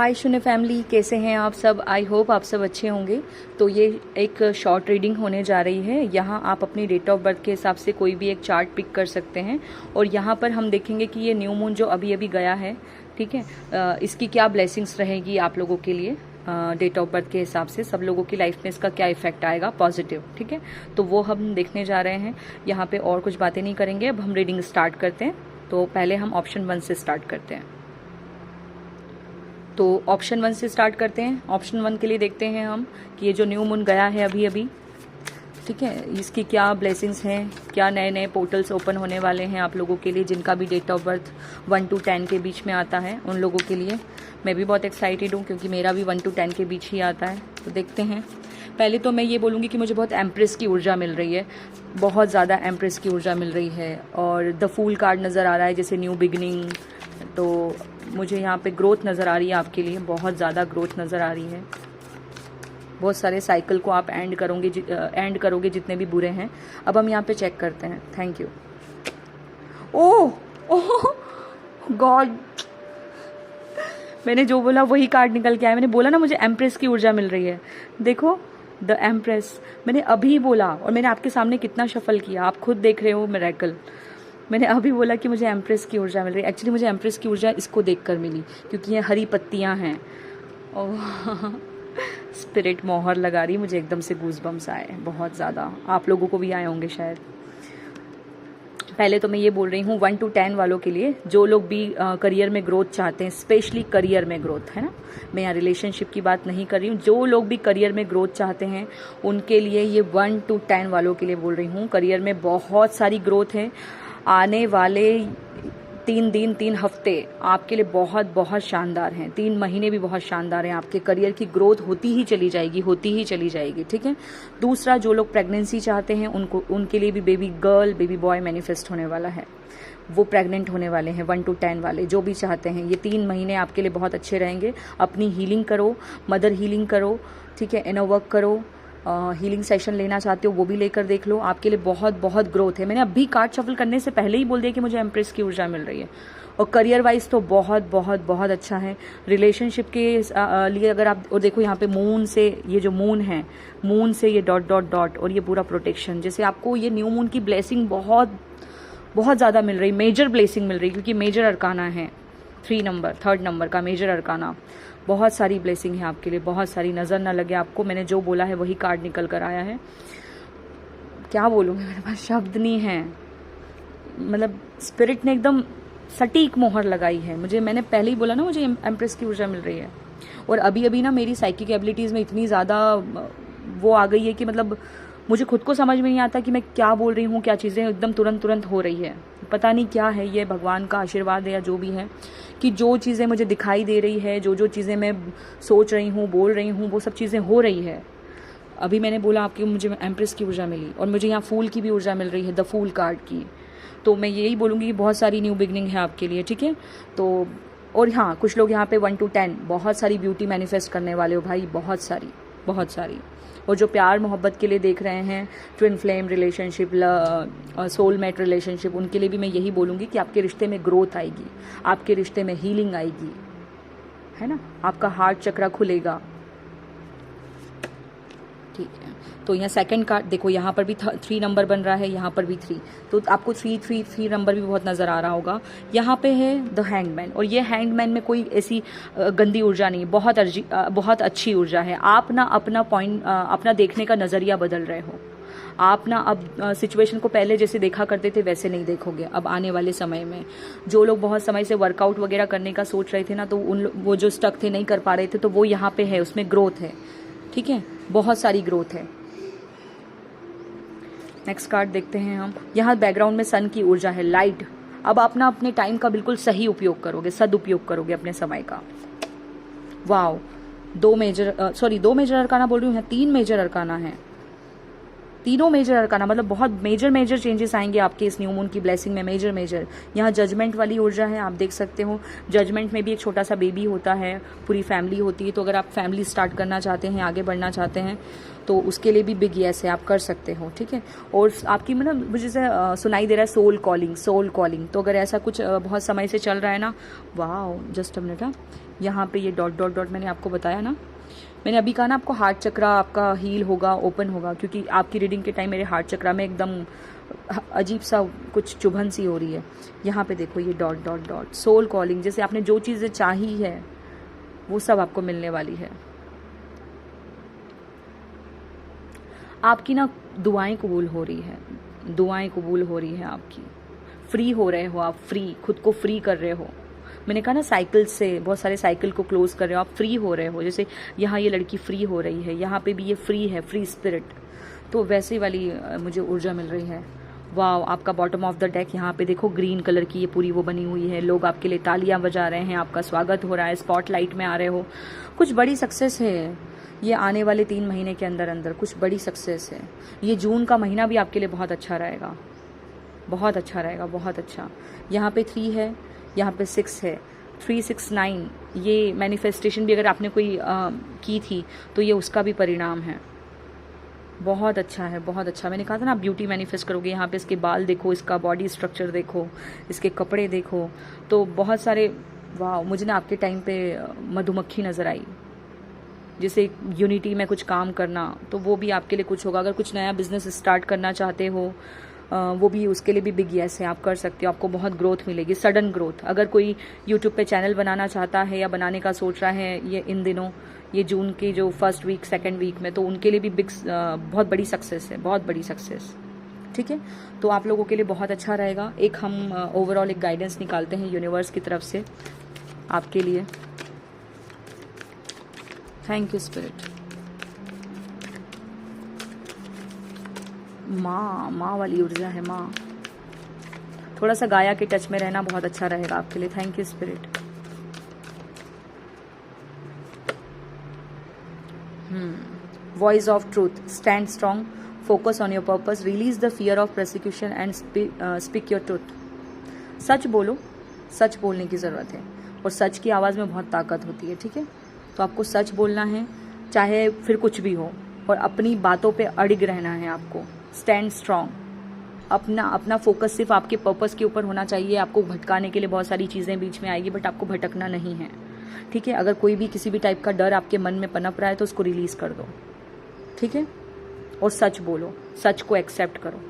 हाय शून्य फैमिली, कैसे हैं आप सब। आई होप आप सब अच्छे होंगे। तो ये एक शॉर्ट रीडिंग होने जा रही है। यहाँ आप अपनी डेट ऑफ बर्थ के हिसाब से कोई भी एक चार्ट पिक कर सकते हैं और यहाँ पर हम देखेंगे कि ये न्यू मून जो अभी अभी गया है, ठीक है, इसकी क्या ब्लेसिंग्स रहेगी आप लोगों के लिए। डेट ऑफ बर्थ के हिसाब से सब लोगों की लाइफ में इसका क्या इफेक्ट आएगा पॉजिटिव, ठीक है। तो वो हम देखने जा रहे हैं। यहाँ पे और कुछ बातें नहीं करेंगे, अब हम रीडिंग स्टार्ट करते हैं। तो पहले हम ऑप्शन 1 से स्टार्ट करते हैं। तो ऑप्शन 1 से स्टार्ट करते हैं। ऑप्शन 1 के लिए देखते हैं हम कि ये जो न्यू मून गया है अभी अभी, ठीक है, इसकी क्या ब्लेसिंग्स हैं, क्या नए नए पोर्टल्स ओपन होने वाले हैं आप लोगों के लिए जिनका भी डेट ऑफ बर्थ 1 to 10 के बीच में आता है। उन लोगों के लिए मैं भी बहुत एक्साइटेड हूँ क्योंकि मेरा भी 1 to 10 के बीच ही आता है। तो देखते हैं। पहले तो मैं ये बोलूँगी कि मुझे बहुत एम्प्रेस की ऊर्जा मिल रही है, बहुत ज़्यादा एम्प्रेस की ऊर्जा मिल रही है। और द फूल कार्ड नज़र आ रहा है, जैसे न्यू बिगनिंग। तो मुझे यहाँ पे ग्रोथ नज़र आ रही है आपके लिए, बहुत ज़्यादा ग्रोथ नज़र आ रही है। बहुत सारे साइकिल को आप एंड करोगे जितने भी बुरे हैं। अब हम यहाँ पे चेक करते हैं। Thank you. ओह गॉड, मैंने जो बोला वही कार्ड निकल के आया। मैंने बोला ना मुझे एम्प्रेस की ऊर्जा मिल रही है। देखो, द एम्प्रेस मैंने अभी बोला और मैंने आपके सामने कितना शफल किया, आप खुद देख रहे हो मिरेकल। मैंने अभी बोला कि मुझे एम्प्रेस की ऊर्जा मिल रही है। एक्चुअली मुझे एम्प्रेस की ऊर्जा इसको देखकर मिली क्योंकि ये हरी पत्तियां हैं। ओह स्पिरिट मोहर लगा रही, मुझे एकदम से गूज़बम्स आए, बहुत ज़्यादा। आप लोगों को भी आए होंगे शायद। पहले तो मैं ये बोल रही हूँ 1 to 10 वालों के लिए, जो लोग भी करियर में ग्रोथ चाहते हैं, स्पेशली करियर में ग्रोथ, है ना। मैं यहाँ रिलेशनशिप की बात नहीं कर रही हूँ। जो लोग भी करियर में ग्रोथ चाहते हैं उनके लिए ये 1 to 10 वालों के लिए बोल रही हूँ। करियर में बहुत सारी ग्रोथ है। आने वाले 3 दिन 3 हफ्ते आपके लिए बहुत बहुत शानदार हैं। 3 महीने भी बहुत शानदार हैं। आपके करियर की ग्रोथ होती ही चली जाएगी, ठीक है। दूसरा, जो लोग प्रेगनेंसी चाहते हैं उनके लिए भी baby girl baby boy manifest होने वाला है। वो प्रेग्नेंट होने वाले हैं। 1 to 10 वाले जो भी चाहते हैं, ये 3 महीने आपके लिए बहुत अच्छे रहेंगे। अपनी हीलिंग करो, मदर हीलिंग करो, ठीक है, इनर वर्क करो। हीलिंग सेशन लेना चाहते हो वो भी लेकर देख लो, आपके लिए बहुत बहुत ग्रोथ है। मैंने अभी कार्ड शफल करने से पहले ही बोल दिया कि मुझे एम्प्रेस की ऊर्जा मिल रही है। और करियर वाइज तो बहुत बहुत बहुत अच्छा है। रिलेशनशिप के लिए अगर आप, और देखो यहाँ पे मून से, ये जो मून है, मून से ये डॉट डॉट डॉट और ये पूरा प्रोटेक्शन, जैसे आपको ये न्यू मून की ब्लेसिंग बहुत बहुत ज़्यादा मिल रही, मेजर ब्लेसिंग मिल रही, क्योंकि मेजर अरकाना है 3 नंबर का मेजर अरकाना। बहुत सारी ब्लेसिंग है आपके लिए, बहुत सारी। नज़र ना लगे आपको, मैंने जो बोला है वही कार्ड निकल कर आया है। क्या बोलूँ, मेरे पास शब्द नहीं है। मतलब स्पिरिट ने एकदम सटीक मोहर लगाई है मुझे। मैंने पहले ही बोला ना मुझे एम्प्रेस की ऊर्जा मिल रही है। और अभी अभी ना मेरी साइकिक एबिलिटीज़ में इतनी ज़्यादा वो आ गई है कि मतलब मुझे खुद को समझ में नहीं आता कि मैं क्या बोल रही हूँ, क्या चीज़ें एकदम तुरंत हो रही है। पता नहीं क्या है, ये भगवान का आशीर्वाद है या जो भी है, कि जो चीज़ें मुझे दिखाई दे रही है, जो चीज़ें मैं सोच रही हूँ, बोल रही हूँ, वो सब चीज़ें हो रही है। अभी मैंने बोला आपकी, मुझे एम्प्रेस की ऊर्जा मिली और मुझे यहाँ फूल की भी ऊर्जा मिल रही है, द फूल कार्ड की। तो मैं यही बोलूँगी कि बहुत सारी न्यू बिगनिंग है आपके लिए, ठीक है। तो और हाँ, कुछ लोग यहाँ पे 1 to 10 बहुत सारी ब्यूटी मैनिफेस्ट करने वाले हो भाई, बहुत सारी। और जो प्यार मोहब्बत के लिए देख रहे हैं, twin flame relationship, soulmate relationship, उनके लिए भी मैं यही बोलूँगी कि आपके रिश्ते में ग्रोथ आएगी, आपके रिश्ते में हीलिंग आएगी, है ना। आपका हार्ट चक्रा खुलेगा, ठीक है। तो यहाँ सेकंड कार्ड देखो, यहाँ पर भी 3 नंबर बन रहा है, यहाँ पर भी 3, तो आपको 3 नंबर भी बहुत नज़र आ रहा होगा। यहाँ पे है द हैंगमैन, और ये हैंगमैन में कोई ऐसी गंदी ऊर्जा नहीं, बहुत अच्छी ऊर्जा है। आप ना अपना पॉइंट, अपना देखने का नज़रिया बदल रहे हो। आप ना अब सिचुएशन को पहले जैसे देखा करते थे वैसे नहीं देखोगे अब आने वाले समय में। जो लोग बहुत समय से वर्कआउट वगैरह करने का सोच रहे थे ना, तो वो जो स्टक थे, नहीं कर पा रहे थे, तो वो यहाँ पे है, उसमें ग्रोथ है, ठीक है, बहुत सारी ग्रोथ है। नेक्स्ट कार्ड देखते हैं हम। यहाँ बैकग्राउंड में सन की ऊर्जा है, लाइट। अब आप ना अपने टाइम का बिल्कुल सही उपयोग करोगे, सदुपयोग करोगे अपने समय का। वाओ, 2 मेजर अरकाना बोल रही हूँ, यहाँ 3 मेजर अरकाना है। तीनों मेजर अरकाना, मतलब बहुत मेजर चेंजेस आएंगे आपके इस न्यू मून की ब्लेसिंग में, मेजर। यहाँ जजमेंट वाली ऊर्जा है, आप देख सकते हो। जजमेंट में भी एक छोटा सा बेबी होता है, पूरी फैमिली होती है। तो अगर आप फैमिली स्टार्ट करना चाहते हैं, आगे बढ़ना चाहते हैं, तो उसके लिए भी बिग येस है, आप कर सकते हो, ठीक है। और आपकी मतलब मुझे सुनाई दे रहा है सोल कॉलिंग। तो अगर ऐसा कुछ बहुत समय से चल रहा है ना, वाह, जस्ट अ मिनट, यहाँ पे ये डॉट डॉट डॉट मैंने आपको बताया ना, मैंने अभी कहा ना आपको हार्ट चक्रा आपका हील होगा, ओपन होगा, क्योंकि आपकी रीडिंग के टाइम मेरे हार्ट चक्रा में एकदम अजीब सा कुछ चुभन सी हो रही है। यहाँ पे देखो ये dot dot dot, soul calling, जैसे आपने जो चीज़ें चाही है वो सब आपको मिलने वाली है। आपकी ना दुआएं कबूल हो रही है, दुआएं कबूल हो रही है आपकी, फ्री हो रहे हो आप, फ्री, खुद को फ्री कर रहे हो। मैंने कहा ना साइकिल से, बहुत सारे साइकिल को क्लोज कर रहे हो आप, फ्री हो रहे हो। जैसे यहाँ ये लड़की फ्री हो रही है, यहाँ पे भी ये फ्री है, फ्री स्पिरिट, तो वैसे वाली मुझे ऊर्जा मिल रही है। वाह, आपका बॉटम ऑफ द डेक यहाँ पे देखो ग्रीन कलर की ये पूरी वो बनी हुई है, लोग आपके लिए तालियां बजा रहे हैं, आपका स्वागत हो रहा है, स्पॉटलाइट में आ रहे हो, कुछ बड़ी सक्सेस है ये आने वाले 3 महीने के अंदर अंदर, कुछ बड़ी सक्सेस है। ये जून का महीना भी आपके लिए बहुत अच्छा रहेगा, बहुत अच्छा रहेगा, बहुत अच्छा। यहाँ पे 3 है, यहाँ पे 6 है, 3 6 9, ये मैनिफेस्टेशन भी अगर आपने कोई की थी तो ये उसका भी परिणाम है। बहुत अच्छा है, बहुत अच्छा। मैंने कहा था ना आप ब्यूटी मैनिफेस्ट करोगे। यहाँ पे इसके बाल देखो, इसका बॉडी स्ट्रक्चर देखो, इसके कपड़े देखो, तो बहुत सारे, वाह, मुझे ना आपके टाइम पे मधुमक्खी नज़र आई, जैसे यूनिटी में कुछ काम करना, तो वो भी आपके लिए कुछ होगा। अगर कुछ नया बिजनेस स्टार्ट करना चाहते हो वो भी, उसके लिए भी बिग येस है, आप कर सकते हो, आपको बहुत ग्रोथ मिलेगी, सडन ग्रोथ। अगर कोई यूट्यूब पे चैनल बनाना चाहता है या बनाने का सोच रहा है ये इन दिनों, ये जून के जो फर्स्ट वीक सेकंड वीक में, तो उनके लिए भी बिग बहुत बड़ी सक्सेस है, बहुत बड़ी सक्सेस। ठीक है, तो आप लोगों के लिए बहुत अच्छा रहेगा। एक हम ओवरऑल एक गाइडेंस निकालते हैं यूनिवर्स की तरफ से आपके लिए। Thank you spirit. माँ वाली ऊर्जा है, माँ। थोड़ा सा गाया के टच में रहना बहुत अच्छा रहेगा आपके लिए। Thank you spirit. Voice of truth, stand strong, focus on your purpose, release the fear of prosecution and speak your truth. सच बोलो, सच बोलने की ज़रूरत है, और सच की आवाज़ में बहुत ताकत होती है। ठीक है, तो आपको सच बोलना है, चाहे फिर कुछ भी हो, और अपनी बातों पे अड़िग रहना है आपको। स्टैंड स्ट्रॉन्ग, अपना फोकस सिर्फ आपके पर्पस के ऊपर होना चाहिए। आपको भटकाने के लिए बहुत सारी चीज़ें बीच में आएगी, बट आपको भटकना नहीं है। ठीक है, अगर कोई भी किसी भी टाइप का डर आपके मन में पनप रहा है तो उसको रिलीज कर दो। ठीक है, और सच बोलो, सच को एक्सेप्ट करो।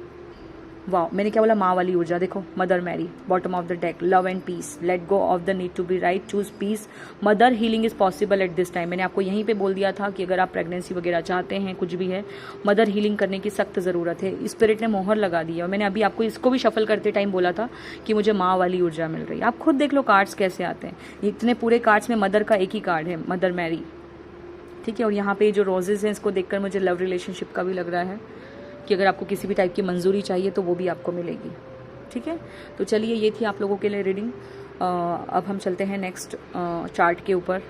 वाह, मैंने क्या बोला, माँ वाली ऊर्जा देखो, mother Mary, bottom of the deck, love and peace, let go of the need to be right, choose peace, mother healing is possible at this time. मैंने आपको यहीं पे बोल दिया था कि अगर आप प्रेगनेंसी वगैरह चाहते हैं, कुछ भी है, मदर हीलिंग करने की सख्त ज़रूरत है। स्पिरिट ने मोहर लगा दी है, और मैंने अभी आपको इसको भी शफल करते टाइम बोला था कि मुझे माँ वाली ऊर्जा मिल रही है। आप खुद देख लो कार्ड्स कैसे आते हैं, इतने पूरे कार्ड्स में मदर का एक ही कार्ड है, मदर मैरी। ठीक है, और यहाँ पे जो रोजेज हैं इसको देखकर मुझे लव रिलेशनशिप का भी लग रहा है कि अगर आपको किसी भी टाइप की मंजूरी चाहिए तो वो भी आपको मिलेगी। ठीक है, तो चलिए ये थी आप लोगों के लिए रीडिंग। अब हम चलते हैं नेक्स्ट चार्ट के ऊपर।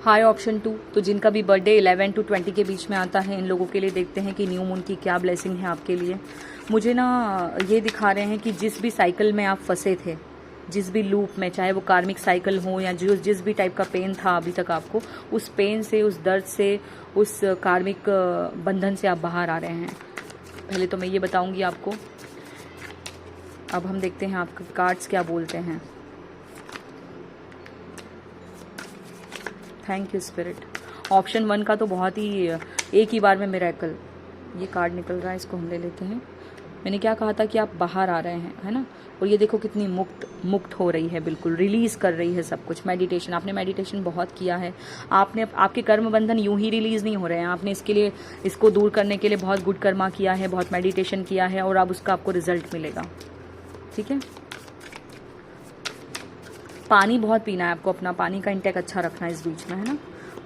हाई ऑप्शन 2, तो जिनका भी बर्थडे 11 to 20 के बीच में आता है, इन लोगों के लिए देखते हैं कि न्यू मून की क्या ब्लेसिंग है आपके लिए। मुझे ना ये दिखा रहे हैं कि जिस भी साइकिल में आप फंसे थे, जिस भी लूप में, चाहे वो कार्मिक साइकिल हो या जिस भी टाइप का पेन था अभी तक आपको, उस पेन से, उस दर्द से, उस कार्मिक बंधन से आप बाहर आ रहे हैं। पहले तो मैं ये बताऊंगी आपको, अब हम देखते हैं आपके कार्ड्स क्या बोलते हैं। Thank you spirit. ऑप्शन 1 का तो बहुत ही एक ही बार में मिरेकल, ये कार्ड निकल रहा है, इसको हम ले लेते हैं। मैंने क्या कहा था कि आप बाहर आ रहे हैं, है ना, और ये देखो कितनी मुक्त हो रही है, बिल्कुल रिलीज कर रही है सब कुछ। मेडिटेशन, आपने मेडिटेशन बहुत किया है, आपके कर्म बंधन यूं ही रिलीज नहीं हो रहे हैं, आपने इसके लिए, इसको दूर करने के लिए बहुत गुड कर्मा किया है, बहुत मेडिटेशन किया है, और अब उसका आपको रिजल्ट मिलेगा। ठीक है, पानी बहुत पीना है आपको, अपना पानी का इंटेक अच्छा रखना है इस बीच में, है ना।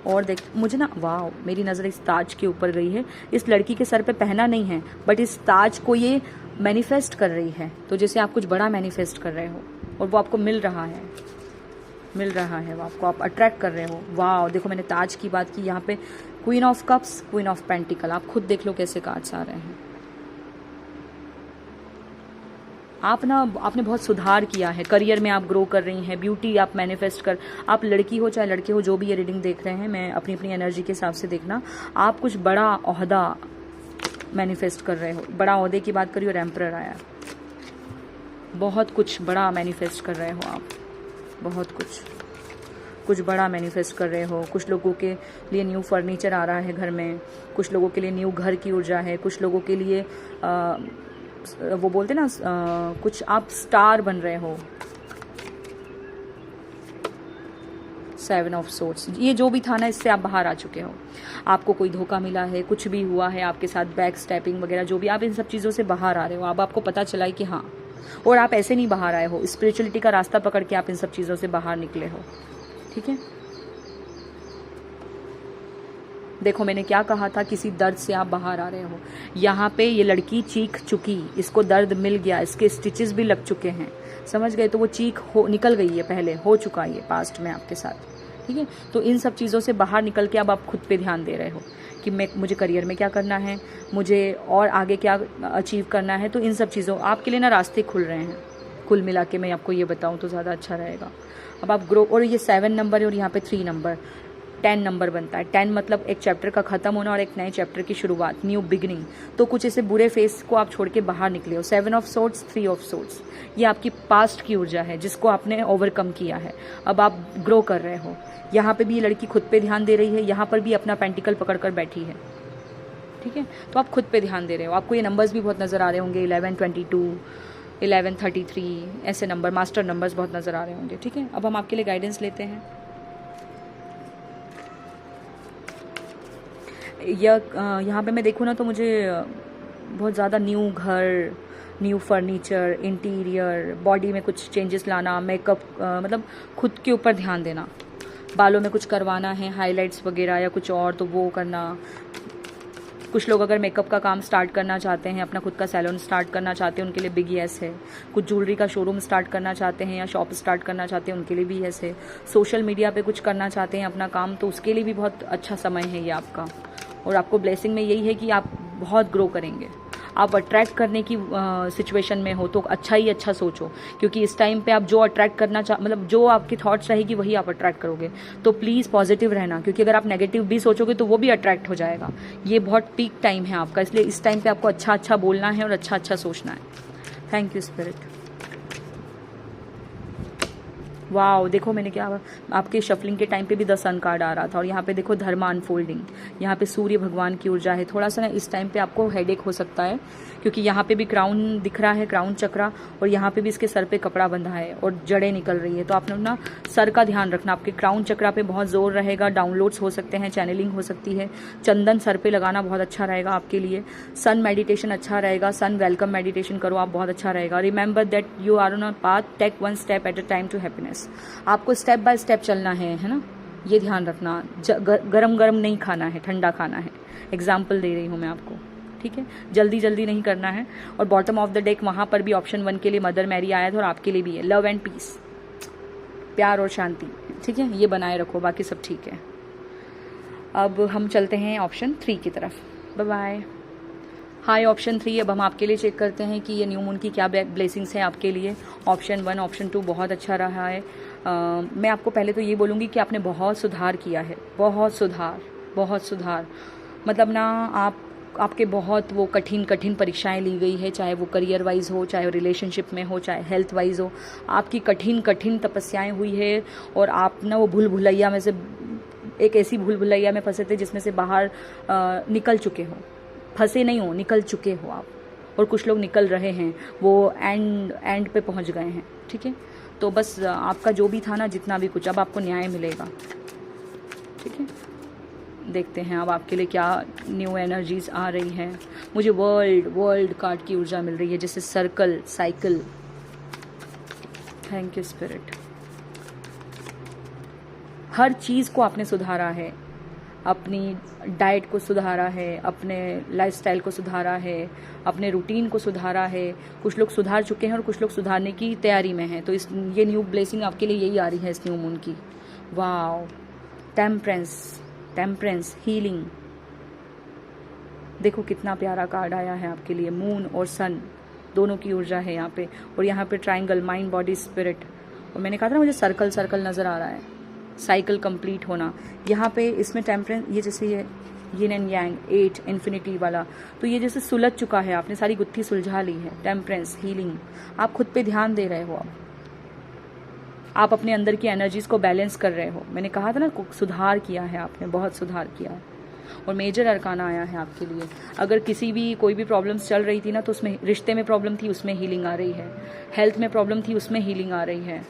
और देख, मुझे ना, वाह, मेरी नज़र इस ताज के ऊपर गई है। इस लड़की के सर पे पहना नहीं है, बट इस ताज को ये मैनिफेस्ट कर रही है, तो जैसे आप कुछ बड़ा मैनिफेस्ट कर रहे हो और वो आपको मिल रहा है, वो आपको, आप अट्रैक्ट कर रहे हो। वाह, देखो मैंने ताज की बात की, यहाँ पे queen of cups, queen of pentacle, आप खुद देख लो कैसे कार्ड्स आ रहे हैं। आपने बहुत सुधार किया है, करियर में आप ग्रो कर रही हैं, ब्यूटी आप मैनिफेस्ट कर, आप लड़की हो चाहे लड़के हो, जो भी ये रीडिंग देख रहे हैं, मैं अपनी एनर्जी के हिसाब से देखना, आप कुछ बड़ा ओहदा मैनिफेस्ट कर रहे हो। बड़ा ओहदे की बात करी और एम्परर आया, बहुत कुछ बड़ा मैनिफेस्ट कर रहे हो आप, बहुत कुछ। कुछ बड़ा मैनिफेस्ट कर रहे हो। कुछ लोगों के लिए न्यू फर्नीचर आ रहा है घर में, कुछ लोगों के लिए न्यू घर की ऊर्जा है, कुछ लोगों के लिए वो बोलते ना कुछ आप स्टार बन रहे हो। 7 ऑफ सोर्ड्स, ये जो भी था ना, इससे आप बाहर आ चुके हो। आपको कोई धोखा मिला है, कुछ भी हुआ है आपके साथ, बैक स्टेपिंग वगैरह जो भी, आप इन सब चीज़ों से बाहर आ रहे हो। अब आपको पता चला है कि हाँ, और आप ऐसे नहीं बाहर आए हो, स्पिरिचुअलिटी का रास्ता पकड़ के आप इन सब चीज़ों से बाहर निकले हो। ठीक है, देखो मैंने क्या कहा था, किसी दर्द से आप बाहर आ रहे हो। यहाँ पे ये लड़की चीख चुकी, इसको दर्द मिल गया, इसके स्टिचेस भी लग चुके हैं, समझ गए, तो वो चीख निकल गई है, पहले हो चुका है ये पास्ट में आपके साथ। ठीक है, तो इन सब चीज़ों से बाहर निकल के अब आप खुद पे ध्यान दे रहे हो कि मुझे करियर में क्या करना है, मुझे और आगे क्या अचीव करना है। तो इन सब चीज़ों आपके लिए ना रास्ते खुल रहे हैं। कुल मिला के मैं आपको ये बताऊं तो ज़्यादा अच्छा रहेगा। अब आप ग्रो, और ये 7 नंबर है और यहाँ पे 3 नंबर, 10 नंबर बनता है। 10 मतलब एक चैप्टर का खत्म होना और एक नए चैप्टर की शुरुआत, न्यू बिगिनिंग। तो कुछ ऐसे बुरे फेस को आप छोड़ के बाहर निकले हो। 7 ऑफ सोर्ड्स, 3 ऑफ सोर्ड्स, ये आपकी पास्ट की ऊर्जा है जिसको आपने ओवरकम किया है। अब आप ग्रो कर रहे हो। यहाँ पे भी ये लड़की खुद पे ध्यान दे रही है, यहाँ पर भी अपना पेंटिकल पकड़ कर बैठी है। ठीक है, तो आप खुद पे ध्यान दे रहे हो। आपको ये नंबर्स भी बहुत नज़र आ रहे होंगे, 1122, 1133, ऐसे नंबर, मास्टर नंबर्स बहुत नज़र आ रहे होंगे। ठीक है, अब हम आपके लिए गाइडेंस लेते हैं। यहाँ पे मैं देखूँ ना तो मुझे बहुत ज़्यादा न्यू घर, न्यू फर्नीचर, इंटीरियर, बॉडी में कुछ चेंजेस लाना, मेकअप, मतलब खुद के ऊपर ध्यान देना। बालों में कुछ करवाना है, हाइलाइट्स वगैरह या कुछ और, तो वो करना। कुछ लोग अगर मेकअप का काम स्टार्ट करना चाहते हैं, अपना खुद का सैलून स्टार्ट करना चाहते हैं, उनके लिए बिग येस है। कुछ ज्वेलरी का शोरूम स्टार्ट करना चाहते हैं या शॉप स्टार्ट करना चाहते हैं, उनके लिए भी येस है। सोशल मीडिया पे कुछ करना चाहते हैं अपना काम, तो उसके लिए भी बहुत अच्छा समय है ये आपका। और आपको ब्लेसिंग में यही है कि आप बहुत ग्रो करेंगे। आप अट्रैक्ट करने की सिचुएशन में हो तो अच्छा ही अच्छा सोचो, क्योंकि इस टाइम पे आप जो अट्रैक्ट करना मतलब जो आपकी थॉट्स रहेगी वही आप अट्रैक्ट करोगे। तो प्लीज़ पॉजिटिव रहना, क्योंकि अगर आप नेगेटिव भी सोचोगे तो वो भी अट्रैक्ट हो जाएगा। ये बहुत पीक टाइम है आपका, इसलिए इस टाइम पे आपको अच्छा अच्छा बोलना है और अच्छा अच्छा सोचना है। Thank you spirit. वाओ, देखो मैंने क्या, आपके शफलिंग के टाइम पे भी द सन कार्ड आ रहा था, और यहाँ पे देखो धर्मा अनफोल्डिंग, यहाँ पे सूर्य भगवान की ऊर्जा है। थोड़ा सा ना इस टाइम पे आपको हेडेक हो सकता है, क्योंकि यहाँ पे भी क्राउन दिख रहा है, क्राउन चक्रा, और यहाँ पे भी इसके सर पे कपड़ा बंधा है और जड़ें निकल रही है। तो आपने ना सर का ध्यान रखना, आपके क्राउन चक्रा पे बहुत जोर रहेगा, डाउनलोड्स हो सकते हैं, चैनलिंग हो सकती है। चंदन सर पे लगाना बहुत अच्छा रहेगा आपके लिए। सन मेडिटेशन अच्छा रहेगा, सन वेलकम मेडिटेशन करो आप, बहुत अच्छा रहेगा। Remember that you are on a path, take one step at a time to happiness. आपको स्टेप बाय स्टेप चलना है ना, ये ध्यान रखना। गरम गरम नहीं खाना है, ठंडा खाना है। एग्जाम्पल दे रही हूँ मैं आपको, ठीक है, जल्दी जल्दी नहीं करना है। और बॉटम ऑफ द डेक वहाँ पर भी ऑप्शन 1 के लिए मदर मैरी आया था और आपके लिए भी है, लव एंड पीस, प्यार और शांति। ठीक है, ये बनाए रखो, बाकी सब ठीक है। अब हम चलते हैं ऑप्शन 3 की तरफ। Bye bye. हाय ऑप्शन 3, अब हम आपके लिए चेक करते हैं कि ये न्यू मून की क्या ब्लेसिंग्स हैं आपके लिए। ऑप्शन 1, ऑप्शन 2 बहुत अच्छा रहा है। मैं आपको पहले तो ये बोलूँगी कि आपने बहुत सुधार किया है, बहुत सुधार। मतलब ना आपके बहुत वो कठिन परीक्षाएं ली गई है, चाहे वो करियर वाइज हो, चाहे रिलेशनशिप में हो, चाहे हेल्थ वाइज हो। आपकी कठिन तपस्याएं हुई है, और आप ना वो भूल भुलैया में से एक ऐसी भूल भुलैया में फंसे थे जिसमें से बाहर निकल चुके हो। फंसे नहीं हो, निकल चुके हो आप, और कुछ लोग निकल रहे हैं, वो एंड पे पहुंच गए हैं। ठीक है, तो बस आपका जो भी था ना, जितना भी कुछ, अब आपको न्याय मिलेगा। ठीक है, देखते हैं अब आपके लिए क्या न्यू एनर्जीज आ रही हैं। मुझे वर्ल्ड कार्ड की ऊर्जा मिल रही है, जैसे circle, cycle. Thank you spirit. हर चीज़ को आपने सुधारा है, अपनी डाइट को सुधारा है, अपने लाइफस्टाइल को सुधारा है, अपने रूटीन को सुधारा है। कुछ लोग सुधार चुके हैं और कुछ लोग सुधारने की तैयारी में हैं। तो ये न्यू ब्लेसिंग आपके लिए यही आ रही है इस न्यू मून की। Wow, temperance, healing. देखो कितना प्यारा कार्ड आया है आपके लिए, मून और सन दोनों की ऊर्जा है यहाँ पे। और यहाँ पे ट्राइंगल, माइंड बॉडी स्पिरिट। और मैंने कहा था ना, मुझे सर्कल नज़र आ रहा है, साइकिल कंप्लीट होना। यहाँ पे इसमें टेम्परेंस, ये जैसे ये यिन एंड यांग, 8 इन्फिनिटी वाला, तो ये जैसे सुलझ चुका है, आपने सारी गुत्थी सुलझा ली है। टेम्परेंस, हीलिंग, आप खुद पे ध्यान दे रहे हो। आप अपने अंदर की एनर्जीज़ को बैलेंस कर रहे हो। मैंने कहा था ना, सुधार किया है आपने, बहुत सुधार किया है। और मेजर अरकाना आया है आपके लिए। अगर किसी भी कोई भी प्रॉब्लम्स चल रही थी ना, तो उसमें रिश्ते में प्रॉब्लम थी, उसमें हीलिंग आ रही है। हेल्थ में प्रॉब्लम थी, उसमें हीलिंग आ रही है।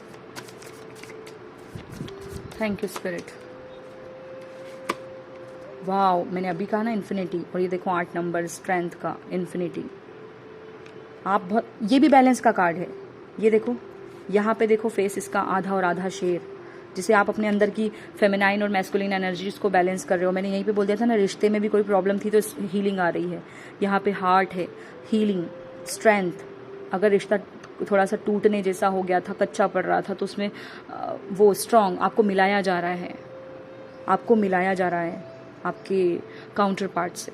Thank you spirit. वाओ, मैंने अभी कहा ना इन्फिनिटी, और ये देखो 8 नंबर स्ट्रेंथ का इन्फिनिटी। आप बहुत, ये भी बैलेंस का कार्ड है। ये देखो यहाँ पे देखो फेस इसका आधा और आधा शेर, जिसे आप अपने अंदर की फेमिनाइन और मैस्कुलिन एनर्जीज को बैलेंस कर रहे हो। मैंने यहीं पे बोल दिया था ना, रिश्ते में भी कोई प्रॉब्लम थी तो हीलिंग आ रही है। यहाँ पे हार्ट है, हीलिंग, स्ट्रेंथ। अगर रिश्ता थोड़ा सा टूटने जैसा हो गया था, कच्चा पड़ रहा था, तो उसमें वो स्ट्रॉन्ग आपको मिलाया जा रहा है, आपको मिलाया जा रहा है आपके काउंटर पार्ट से।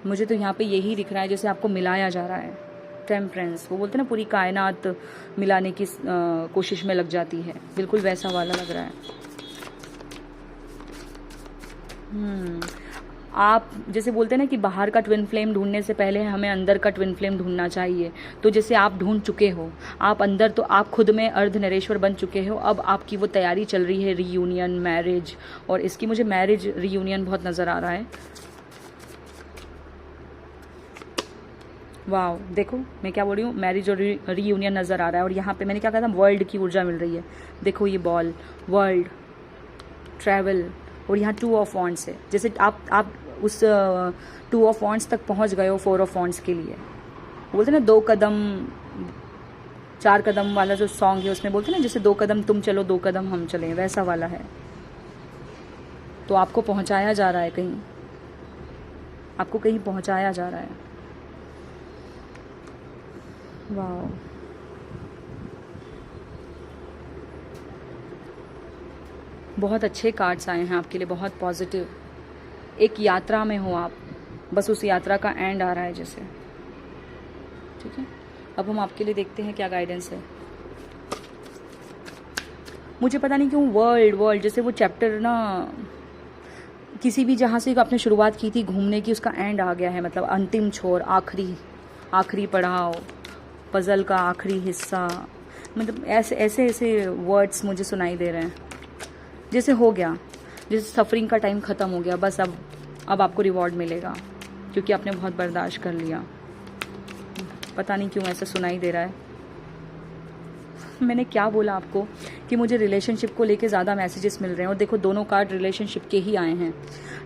मुझे तो यहाँ पे यही दिख रहा है, जैसे आपको मिलाया जा रहा है। टेम्परेंस, वो बोलते हैं ना पूरी कायनात मिलाने की कोशिश में लग जाती है, बिल्कुल वैसा वाला लग रहा है। आप जैसे बोलते हैं ना कि बाहर का ट्विन फ्लेम ढूंढने से पहले हमें अंदर का ट्विन फ्लेम ढूंढना चाहिए। तो जैसे आप ढूंढ चुके हो, आप अंदर तो आप खुद में अर्ध नरेश्वर बन चुके हो। अब आपकी वो तैयारी चल रही है रीयूनियन, मैरिज, और इसकी मुझे मैरिज रीयूनियन बहुत नज़र आ रहा है। वाह, देखो मैं क्या बोल रही हूँ, मैरिज और रीयूनियन नज़र आ रहा है। और यहाँ पे मैंने क्या कहा था, वर्ल्ड की ऊर्जा मिल रही है। देखो ये बॉल, वर्ल्ड, ट्रैवल, और यहाँ 2 ऑफ वॉन्ड्स है। जैसे आप उस 2 ऑफ वॉन्ड्स तक पहुँच गए हो 4 ऑफ वॉन्ड्स के लिए। बोलते ना 2 कदम 4 कदम वाला जो सॉन्ग है, उसमें बोलते ना जैसे 2 कदम तुम चलो 2 कदम हम चलें, वैसा वाला है। तो आपको पहुँचाया जा रहा है कहीं, आपको कहीं पहुँचाया जा रहा है। वाह, बहुत अच्छे कार्ड्स आए हैं आपके लिए, बहुत पॉजिटिव। एक यात्रा में हो आप, बस उस यात्रा का एंड आ रहा है जैसे। ठीक है, अब हम आपके लिए देखते हैं क्या गाइडेंस है। मुझे पता नहीं क्यों वर्ल्ड जैसे वो चैप्टर ना, किसी भी जहाँ से आपने शुरुआत की थी घूमने की, उसका एंड आ गया है। मतलब अंतिम छोर, आखिरी पड़ाव, पजल का आखिरी हिस्सा। मतलब ऐसे वर्ड्स मुझे सुनाई दे रहे हैं, जैसे हो गया, जैसे सफरिंग का टाइम ख़त्म हो गया, बस अब आपको रिवॉर्ड मिलेगा, क्योंकि आपने बहुत बर्दाश्त कर लिया। पता नहीं क्यों ऐसा सुनाई दे रहा है। मैंने क्या बोला आपको कि मुझे रिलेशनशिप को लेके ज़्यादा मैसेजेस मिल रहे हैं, और देखो दोनों कार्ड रिलेशनशिप के ही आए हैं।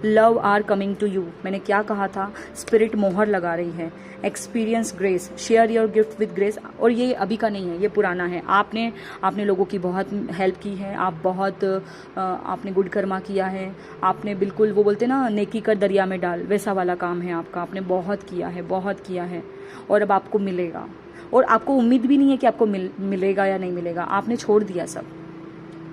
Love are coming to you. मैंने क्या कहा था, स्पिरिट मोहर लगा रही है। Experience grace, share your gift with grace. और ये अभी का नहीं है, ये पुराना है। आपने लोगों की बहुत हेल्प की है, आपने गुड कर्मा किया है, आपने बिल्कुल वो बोलते ना नेकी कर दरिया में डाल, वैसा वाला काम है आपका। आपने बहुत किया है, और अब आपको मिलेगा। और आपको उम्मीद भी नहीं है कि आपको मिलेगा या नहीं मिलेगा। आपने छोड़ दिया सब।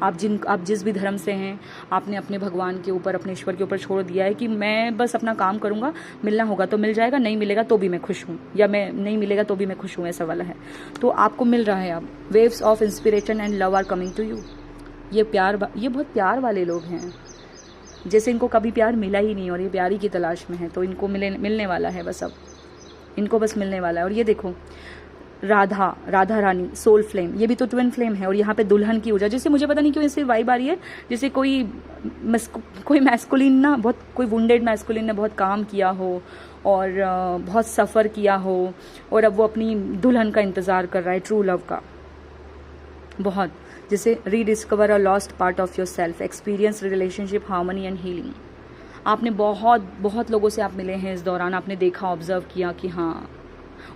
आप जिस भी धर्म से हैं, आपने अपने भगवान के ऊपर, अपने ईश्वर के ऊपर छोड़ दिया है कि मैं बस अपना काम करूंगा, मिलना होगा तो मिल जाएगा, नहीं मिलेगा तो भी मैं खुश हूँ, या मैं नहीं मिलेगा तो भी मैं खुश हूँ, ऐसा वाला है। तो आपको मिल रहा है अब। Waves of inspiration and love are coming to you. ये बहुत प्यार वाले लोग हैं, जैसे इनको कभी प्यार मिला ही नहीं और ये प्यार ही की तलाश में है, तो इनको मिलने वाला है बस। अब इनको बस मिलने वाला है। और ये देखो राधा रानी, सोल फ्लेम, ये भी तो ट्विन फ्लेम है। और यहाँ पे दुल्हन की ऊर्जा, जैसे मुझे पता नहीं क्यों इससे वाइब आ रही है, जैसे कोई मैस्कुलिन ना, कोई वुंडेड मैस्कुलिन ने बहुत काम किया हो और बहुत सफ़र किया हो, और अब वो अपनी दुल्हन का इंतज़ार कर रहा है, ट्रू लव का। बहुत जैसे rediscover a lost part of your self, experience relationship, harmony and healing. आपने बहुत लोगों से आप मिले हैं इस दौरान, आपने देखा, ऑब्जर्व किया कि हाँ।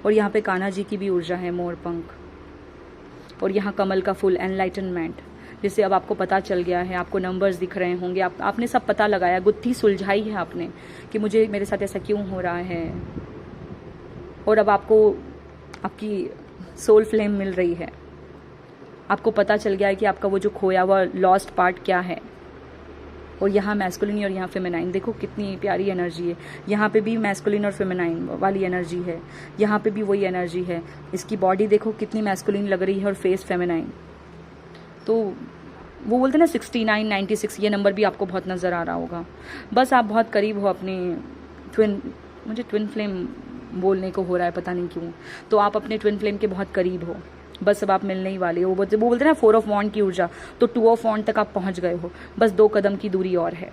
और यहाँ पे कान्हा जी की भी ऊर्जा है, मोर पंख। और यहाँ कमल का फूल, एनलाइटनमेंट। जैसे अब आपको पता चल गया है, आपको नंबर्स दिख रहे होंगे, आपने सब पता लगाया, गुत्थी सुलझाई है आपने कि मेरे साथ ऐसा क्यों हो रहा है। और अब आपको आपकी सोल फ्लेम मिल रही है। आपको पता चल गया है कि आपका वो जो खोया हुआ लॉस्ट पार्ट क्या है। और यहाँ मैस्कुलिन और यहाँ फेमिनाइन, देखो कितनी प्यारी एनर्जी है। यहाँ पे भी मैस्कुलिन और फेमिनाइन वाली एनर्जी है, यहाँ पे भी वही एनर्जी है। इसकी बॉडी देखो कितनी मैस्कुलिन लग रही है और फेस फेमिनाइन। तो वो बोलते हैं ना 69, 96, ये नंबर भी आपको बहुत नज़र आ रहा होगा। बस आप बहुत करीब हो अपने मुझे ट्विन फ्लेम बोलने को हो रहा है, पता नहीं क्यों। तो आप अपने ट्विन फ्लेम के बहुत करीब हो। बस अब आप मिलने ही वाले हो। वो बोलते हैं ना 4 ऑफ वॉन्ड की ऊर्जा, तो 2 ऑफ वॉन्ड तक आप पहुंच गए हो, बस 2 कदम की दूरी और है।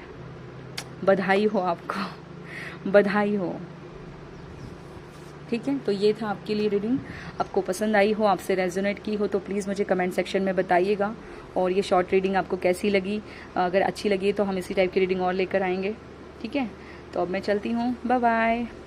बधाई हो आपको, बधाई हो। ठीक है, तो ये था आपके लिए रीडिंग। आपको पसंद आई हो, आपसे रेजोनेट की हो, तो प्लीज़ मुझे कमेंट सेक्शन में बताइएगा। और ये शॉर्ट रीडिंग आपको कैसी लगी, अगर अच्छी लगी तो हम इसी टाइप की रीडिंग और लेकर आएंगे। ठीक है, तो अब मैं चलती हूँ, बाय बाय।